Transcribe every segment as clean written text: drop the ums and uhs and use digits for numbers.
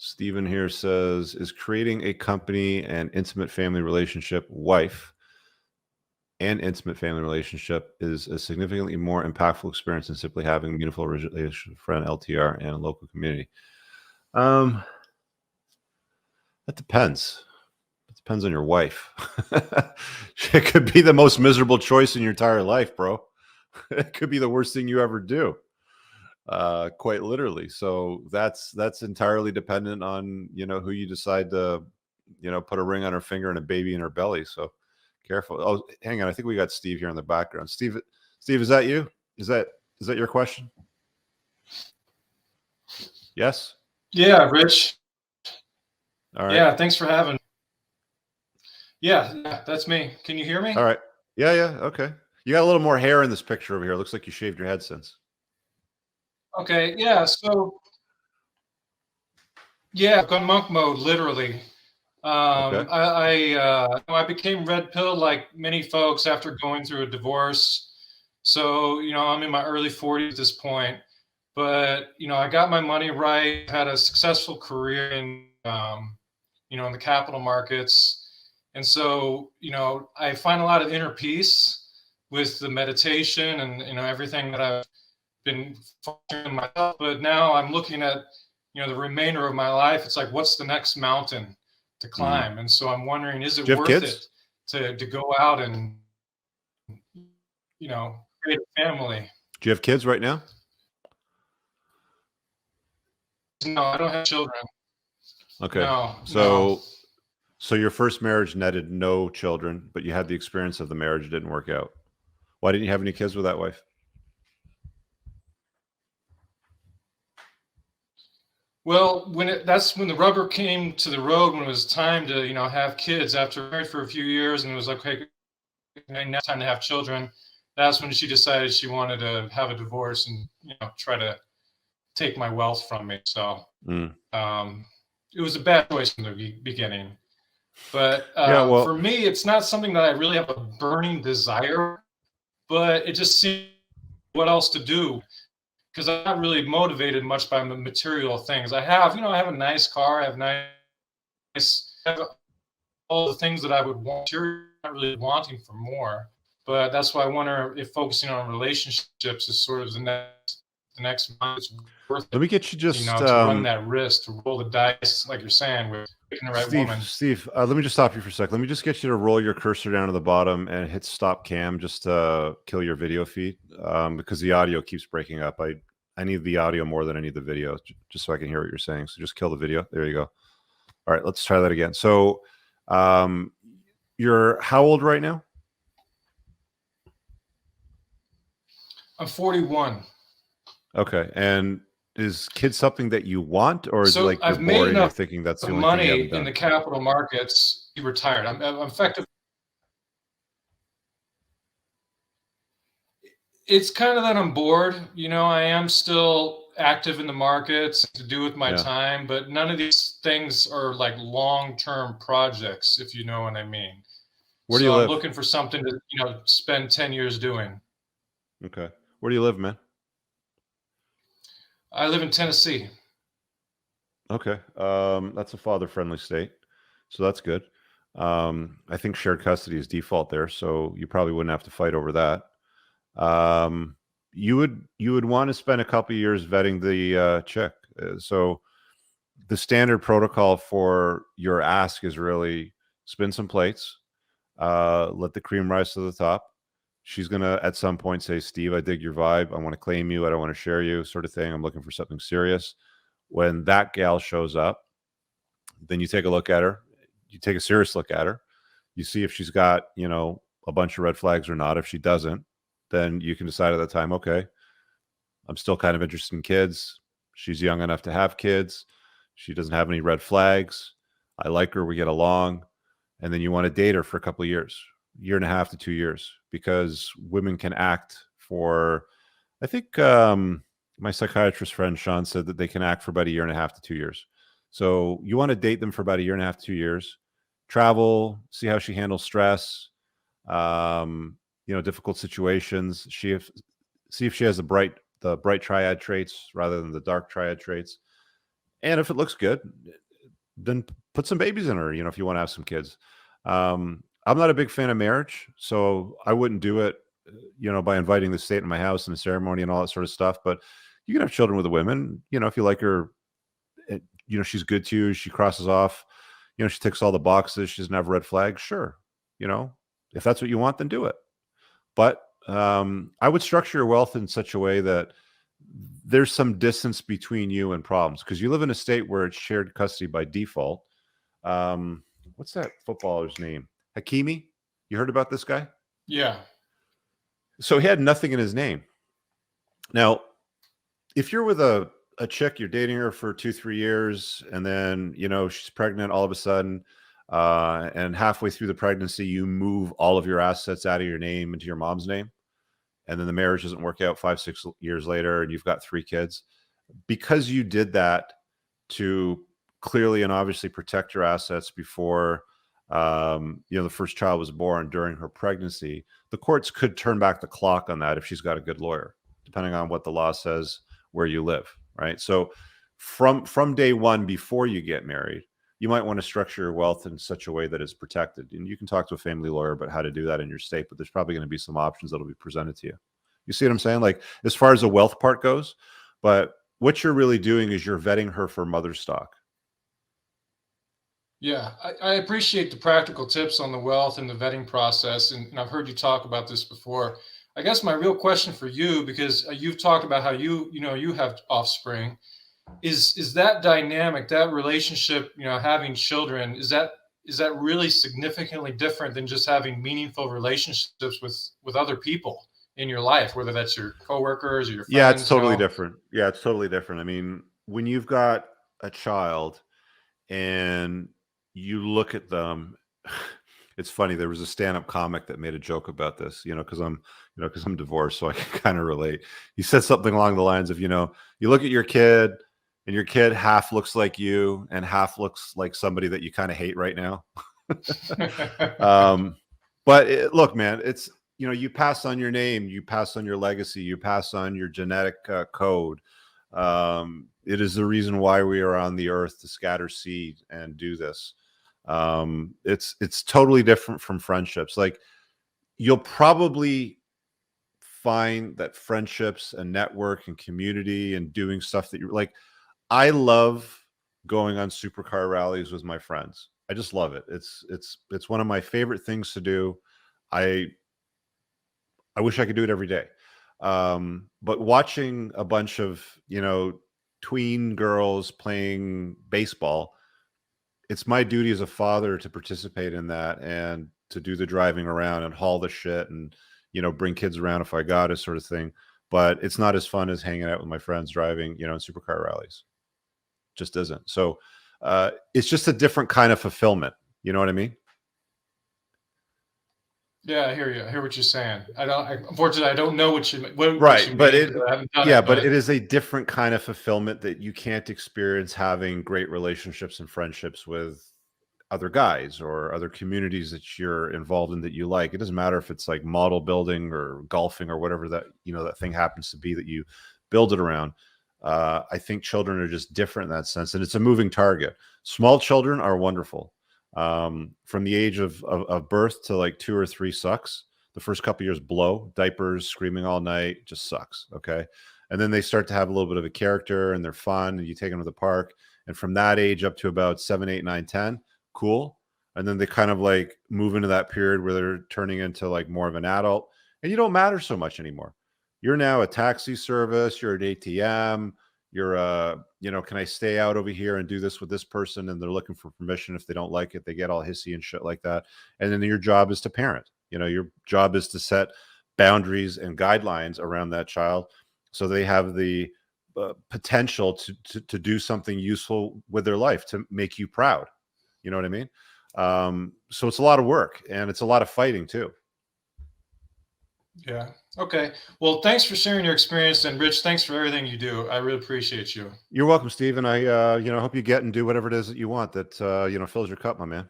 Stephen here says, is creating a company and intimate family relationship is a significantly more impactful experience than simply having a meaningful relationship friend, LTR, and a local community. That depends. It depends on your wife. It could be the most miserable choice in your entire life, bro. It could be the worst thing you ever do. Quite literally. So that's entirely dependent on, who you decide to, put a ring on her finger and a baby in her belly. So careful. Oh, hang on. I think we got Steve here in the background. Steve, is that you? Is that your question? Yes. Yeah, Rich. All right. Yeah, thanks for having me. Yeah, that's me. Can you hear me? All right. Yeah. Okay. You got a little more hair in this picture over here. It looks like you shaved your head since. Okay, yeah, so yeah, I've gone monk mode, literally. Okay. I became red pill like many folks after going through a divorce. So, I'm in my early 40s at this point, but I got my money right, had a successful career in the capital markets. And so, I find a lot of inner peace with the meditation and, everything that I've been focusing myself. But now I'm looking at, the remainder of my life. It's like, what's the next mountain to climb? And so I'm wondering, is it Do you have worth kids? it to go out and, create a family? Do you have kids right now? No, I don't have children. Okay. No. So your first marriage netted no children, but you had the experience of the marriage. It didn't work out. Why didn't you have any kids with that wife? Well, that's when the rubber came to the road, when it was time to, have kids after married for a few years, and it was like, okay, now time to have children. That's when she decided she wanted to have a divorce and, try to take my wealth from me. So it was a bad choice in the beginning. But Yeah, well, for me, it's not something that I really have a burning desire, but it just seems what else to do, because I'm not really motivated much by material things. I have a nice car, I have I have all the things that I would want. You're not really wanting for more, but that's why I wonder if focusing on relationships is sort of the next month. It's worth let it, me get you just to run that risk, to roll the dice, like you're saying, with picking the right woman. Steve, let me just stop you for a sec. Let me just get you to roll your cursor down to the bottom and hit stop cam just to kill your video feed, because the audio keeps breaking up. I need the audio more than I need the video, just so I can hear what you're saying. So just kill the video. There you go. All right, let's try that again. So you're how old right now? I'm 41. Okay, and is kids something that you want, or is So it like you're I've made bored and you're enough thinking that's the only thing you money haven't in done? the capital markets. Be retired. I'm effective. It's kind of that I'm bored. I am still active in the markets to do with my Yeah. time, but none of these things are like long-term projects, if you know what I mean. Where do you So I'm live? looking for something to, spend 10 years doing. Okay. Where do you live, man? I live in Tennessee. Okay. That's a father-friendly state, so that's good. I think shared custody is default there, so you probably wouldn't have to fight over that. You would want to spend a couple of years vetting the chick. So the standard protocol for your ask is really spin some plates, let the cream rise to the top. She's gonna at some point say, "Steve, I dig your vibe. I want to claim you. I don't want to share you," sort of thing. I'm looking for something serious. When that gal shows up, then you take a look at her. You take a serious look at her. You see if she's got, a bunch of red flags or not. If she doesn't, then you can decide at that time, okay, I'm still kind of interested in kids. She's young enough to have kids. She doesn't have any red flags. I like her. We get along. And then you want to date her for a couple of years, year and a half to 2 years, because women can act for, I think my psychiatrist friend Sean said that they can act for about a year and a half to 2 years. So you want to date them for about a year and a half to 2 years, travel, see how she handles stress, difficult situations. See if she has the bright triad traits rather than the dark triad traits. And if it looks good, then put some babies in her, if you want to have some kids. I'm not a big fan of marriage, so I wouldn't do it, by inviting the state in my house and the ceremony and all that sort of stuff. But you can have children with a woman, if you like her, she's good to you, she crosses off, she ticks all the boxes, she doesn't have red flags. Sure. You know, if that's what you want, then do it. But I would structure your wealth in such a way that there's some distance between you and problems, because you live in a state where it's shared custody by default. What's that footballer's name? Hakimi? You heard about this guy? Yeah. So he had nothing in his name. Now, if you're with a chick, you're dating her for 2-3 years, and then, she's pregnant all of a sudden, and halfway through the pregnancy, you move all of your assets out of your name into your mom's name. And then the marriage doesn't work out 5-6 years later, and you've got 3 kids. Because you did that to clearly and obviously protect your assets before the first child was born during her pregnancy, the courts could turn back the clock on that if she's got a good lawyer, depending on what the law says where you live, right? So from day one, before you get married, you might want to structure your wealth in such a way that it's protected. And you can talk to a family lawyer about how to do that in your state, but there's probably going to be some options that'll be presented to you. You see what I'm saying? Like, as far as the wealth part goes, but what you're really doing is you're vetting her for mother stock. Yeah, I appreciate the practical tips on the wealth and the vetting process, and I've heard you talk about this before. I guess my real question for you, because you've talked about how you have offspring, is that dynamic, that relationship, having children, is that really significantly different than just having meaningful relationships with other people in your life, whether that's your coworkers or your Yeah, it's friends? totally different. Yeah, it's totally different. I mean, when you've got a child and you look at them, it's funny. There was a stand-up comic that made a joke about this, because I'm divorced, so I can kind of relate. He said something along the lines of, you look at your kid, and your kid half looks like you and half looks like somebody that you kind of hate right now. But look, man, it's, you pass on your name, you pass on your legacy, you pass on your genetic code. It is the reason why we are on the earth, to scatter seed and do this. It's totally different from friendships. Like, you'll probably find that friendships and network and community and doing stuff that you're like, I love going on supercar rallies with my friends. I just love it. It's one of my favorite things to do. I wish I could do it every day. But watching a bunch of, tween girls playing baseball, it's my duty as a father to participate in that and to do the driving around and haul the shit and, bring kids around if I got it, sort of thing. But it's not as fun as hanging out with my friends driving, in supercar rallies. Just isn't. So it's just a different kind of fulfillment. You know what I mean? Yeah, I hear you. I hear what you're saying. Unfortunately, I don't know what you Right, but mean, because I haven't done yeah, it. but But it is a different kind of fulfillment that you can't experience having great relationships and friendships with other guys or other communities that you're involved in that you like. It doesn't matter if it's like model building or golfing or whatever that, that thing happens to be that you build it around. I think children are just different in that sense, and it's a moving target. Small children are wonderful. From the age of birth to like 2 or 3 sucks. The first couple years blow, diapers, screaming all night, just sucks. Okay. And then they start to have a little bit of a character and they're fun, and you take them to the park. And from that age up to about 7, 8, 9, 10, cool. And then they kind of like move into that period where they're turning into like more of an adult, and you don't matter so much anymore. You're now a taxi service, you're an ATM, you're can I stay out over here and do this with this person? And they're looking for permission. If they don't like it, they get all hissy and shit like that. And then your job is to parent. Your job is to set boundaries and guidelines around that child, so they have the potential to do something useful with their life, to make you proud. You know what I mean? So it's a lot of work, and it's a lot of fighting too. yeah, okay. Well, thanks for sharing your experience, and Rich, thanks for everything you do. I really appreciate you. You're welcome, Steve. And I, hope you get and do whatever it is that you want that, fills your cup, my man.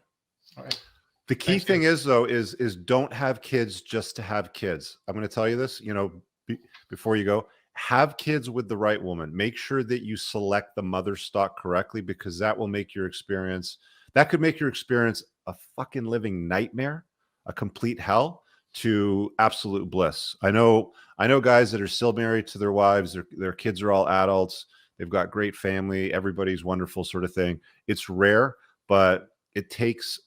All right. The key Thanks, thing man. is, though, is don't have kids just to have kids. I'm going to tell you this, before you go, have kids with the right woman. Make sure that you select the mother stock correctly, because that will make your experience, that could make your experience a fucking living nightmare, a complete hell, to absolute bliss. I know guys that are still married to their wives, their kids are all adults, they've got great family, everybody's wonderful, sort of thing. It's rare, but it takes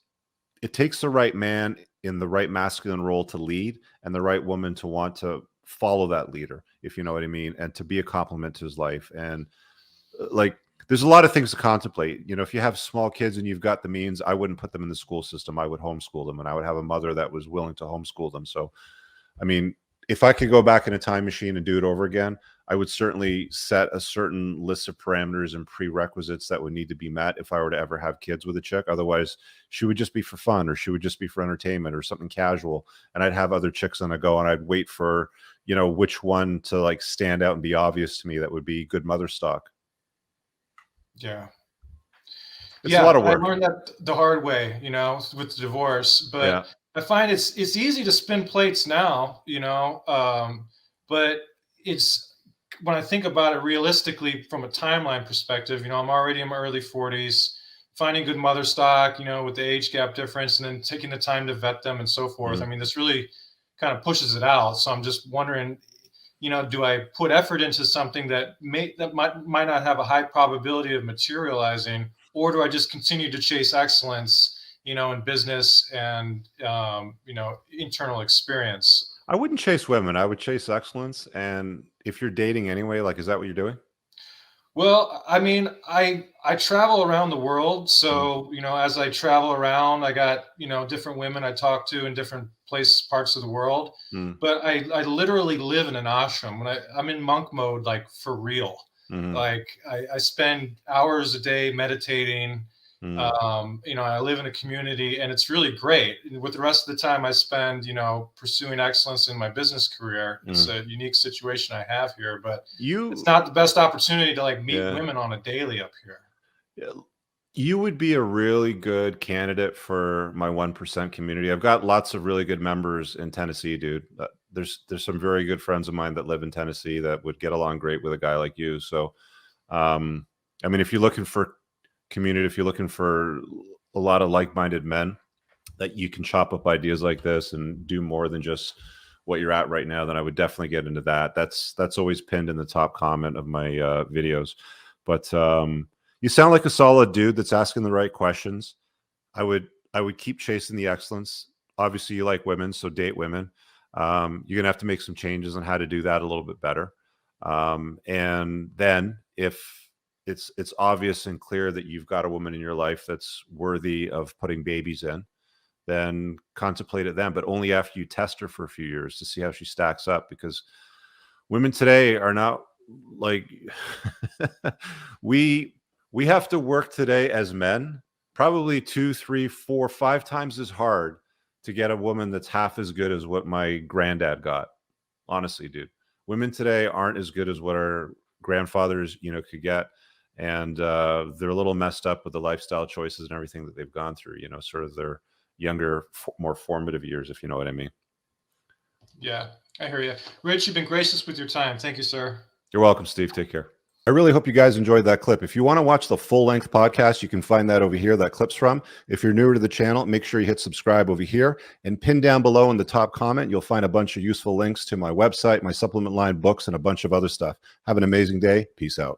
the right man in the right masculine role to lead, and the right woman to want to follow that leader, if you know what I mean, and to be a complement to his life. And like, there's a lot of things to contemplate. If you have small kids and you've got the means, I wouldn't put them in the school system. I would homeschool them, and I would have a mother that was willing to homeschool them. So, I mean, if I could go back in a time machine and do it over again, I would certainly set a certain list of parameters and prerequisites that would need to be met if I were to ever have kids with a chick. Otherwise, she would just be for fun, or she would just be for entertainment or something casual. And I'd have other chicks on the go, and I'd wait for, which one to like stand out and be obvious to me that would be good mother stock. Yeah. It's a lot of I work. learned that the hard way, with the divorce. But Yeah. I find it's easy to spin plates now, but it's, when I think about it realistically from a timeline perspective, I'm already in my early 40s, finding good mother stock, with the age gap difference, and then taking the time to vet them and so forth. I mean, this really kind of pushes it out. So I'm just wondering, do I put effort into something that might not have a high probability of materializing, or do I just continue to chase excellence, in business and internal experience? I wouldn't chase women. I would chase excellence. And if you're dating anyway, like, is that what you're doing? Well, I mean, I travel around the world, Mhm. so as I travel around, I got different women I talk to in different parts of the world. Mm. But I literally live in an ashram. When I'm in monk mode, like for real. Mhm. Like I spend hours a day meditating. Mm. I live in a community, and it's really great. With the rest of the time I spend, pursuing excellence in my business career. It's Mm. a unique situation I have here, but it's You not the best opportunity to like meet yeah. women on a daily up here. Yeah. You would be a really good candidate for my 1% community. I've got lots of really good members in Tennessee, dude. There's some very good friends of mine that live in Tennessee that would get along great with a guy like you. So, um, I mean, if you're looking for community, if you're looking for a lot of like-minded men that you can chop up ideas like this and do more than just what you're at right now, then I would definitely get into that. That's always pinned in the top comment of my videos. But you sound like a solid dude that's asking the right questions. I would keep chasing the excellence. Obviously, you like women, so date women. You're gonna have to make some changes on how to do that a little bit better. And then if it's obvious and clear that you've got a woman in your life that's worthy of putting babies in, then contemplate it then, but only after you test her for a few years to see how she stacks up. Because women today are not like we we have to work today as men probably 2, 3, 4, 5 times as hard to get a woman that's half as good as what my granddad got. Honestly, dude, women today aren't as good as what our grandfathers could get. And they're a little messed up with the lifestyle choices and everything that they've gone through, sort of their younger, more formative years, if you know what I mean. Yeah, I hear you. Rich, you've been gracious with your time. Thank you, sir. You're welcome, Steve. Take care. I really hope you guys enjoyed that clip. If you want to watch the full-length podcast, you can find that over here, that clip's from. If you're newer to the channel, make sure you hit subscribe over here, and pin down below in the top comment, you'll find a bunch of useful links to my website, my supplement line, books, and a bunch of other stuff. Have an amazing day. Peace out.